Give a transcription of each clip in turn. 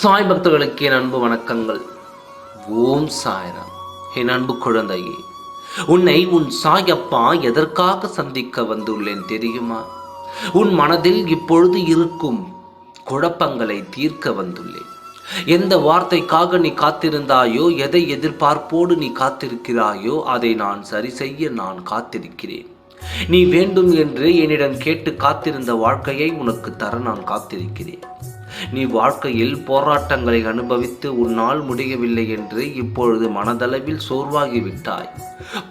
சாய் பக்தர்களுக்கு என் அன்பு வணக்கங்கள். ஓம் சாய்ராம். என் அன்பு குழந்தையே, உன்னை உன் சாயப்பா எதற்காக சந்திக்க வந்துள்ளேன் தெரியுமா? உன் மனதில் இப்பொழுது இருக்கும் குழப்பங்களை தீர்க்க வந்துள்ளேன். எந்த வார்த்தைக்காக நீ காத்திருந்தாயோ, எதை எதிர்பார்ப்போடு நீ காத்திருக்கிறாயோ, அதை நான் சரி செய்ய நான் காத்திருக்கிறேன். நீ வேண்டும் என்று என்னிடம் கேட்டு காத்திருந்த வாழ்க்கையை உனக்கு தர நான் காத்திருக்கிறேன். நீ வாழ்க்கையில் போராட்டங்களை அனுபவித்து உன்னால் முடியவில்லை என்று இப்பொழுது மனதளவில் சோர்வாகிவிட்டாய்.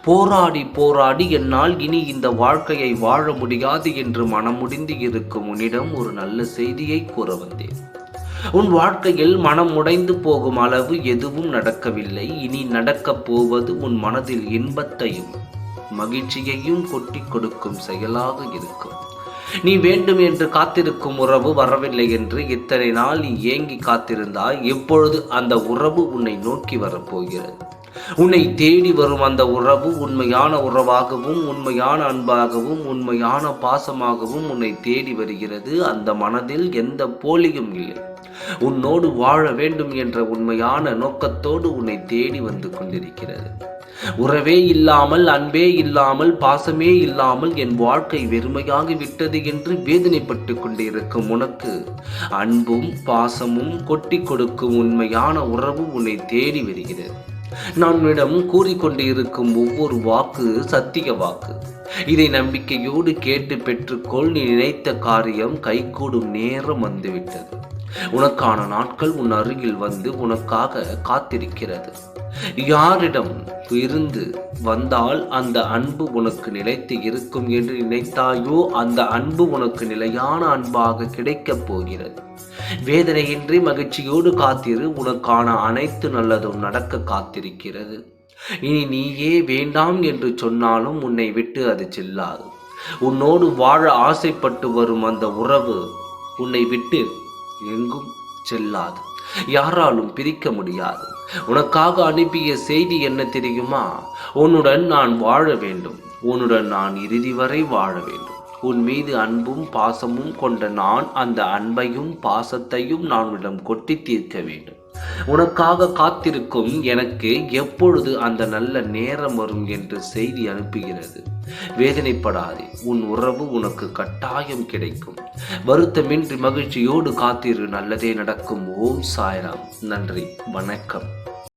போராடி போராடி என்னால் இனி இந்த வாழ்க்கையை வாழ முடியாது என்று மனம் முடிந்து இருக்கும் உன்னிடம் ஒரு நல்ல செய்தியை கூற வந்தேன். உன் வாழ்க்கையில் மனம் உடைந்து போகும் அளவு எதுவும் நடக்கவில்லை. இனி நடக்கப் போவது உன் மனதில் இன்பத்தையும் மகிழ்ச்சியையும் கொட்டி கொடுக்கும் செயலாக இருக்கும். நீ வேண்டும் என்று காத்திருக்கும் உறவு வரவில்லை என்று இத்தனை நாள் நீ ஏங்கி காத்திருந்தாய். இப்பொழுது அந்த உறவு உன்னை நோக்கி வரப்போகிறது. உன்னை தேடி வரும் அந்த உறவு உண்மையான உறவாகவும், உண்மையான அன்பாகவும், உண்மையான பாசமாகவும் உன்னை தேடி வருகிறது. அந்த மனதில் எந்த போலியும் இல்லை. உன்னோடு வாழ வேண்டும் என்ற உண்மையான நோக்கத்தோடு உன்னை தேடி வந்து கொண்டிருக்கிறது. உறவே இல்லாமல், அன்பே இல்லாமல், பாசமே இல்லாமல் என் வாழ்க்கை வெறுமையாகி விட்டது என்று வேதனைப்பட்டு கொண்டிருக்கும் உனக்கு அன்பும் பாசமும் கொட்டி கொடுக்கும் உண்மையான உறவு உன்னை தேடி வருகிறது. நான் உன்னிடம் கூறிக்கொண்டு இருக்கும் ஒவ்வொரு வாக்கு சத்திய வாக்கு. இதை நம்பிக்கையோடு கேட்டு பெற்றுக்கொள். நீ நினைத்த காரியம் கைகூடும் நேரம் வந்துவிட்டது. உனக்கான நாட்கள் உன் அருகில் வந்து உனக்காக காத்திருக்கிறது. யாரிடம் இருந்து வந்தால் அந்த அன்பு உனக்கு நிலைத்து இருக்கும் என்று நினைத்தாயோ, அந்த அன்பு உனக்கு நிலையான அன்பாக கிடைக்கப் போகிறது. வேதனையின்றி மகிழ்ச்சியோடு காத்திரு. உனக்கான அனைத்து நல்லதும் நடக்க காத்திருக்கிறது. இனி நீயே வேண்டாம் என்று சொன்னாலும் உன்னை விட்டு அது செல்லாது. உன்னோடு வாழ ஆசைப்பட்டு வரும் அந்த உறவு உன்னை விட்டு எங்கும் செல்லாது. யாராலும் பிரிக்க முடியாது. உனக்காக அனுப்பிய செய்தி என்ன தெரியுமா? உன்னுடன் நான் வாழ வேண்டும். உன்னுடன் நான் இறுதி வரை வாழ வேண்டும். உன் மீது அன்பும் பாசமும் கொண்ட நான் அந்த அன்பையும் பாசத்தையும் நான் உன்னிடம் கொட்டி தீர்க்க வேண்டும். உனக்காக காத்திருக்கும் எனக்கு எப்பொழுது அந்த நல்ல நேரம் வரும் என்று செய்தி அனுப்புகிறது. வேதனைப்படாதே. உன் உறவு உனக்கு கட்டாயம் கிடைக்கும். வருத்தமின்றி மகிழ்ச்சியோடு காத்திரு. நல்லதே நடக்கும். ஓம் சாய்ராம். நன்றி, வணக்கம்.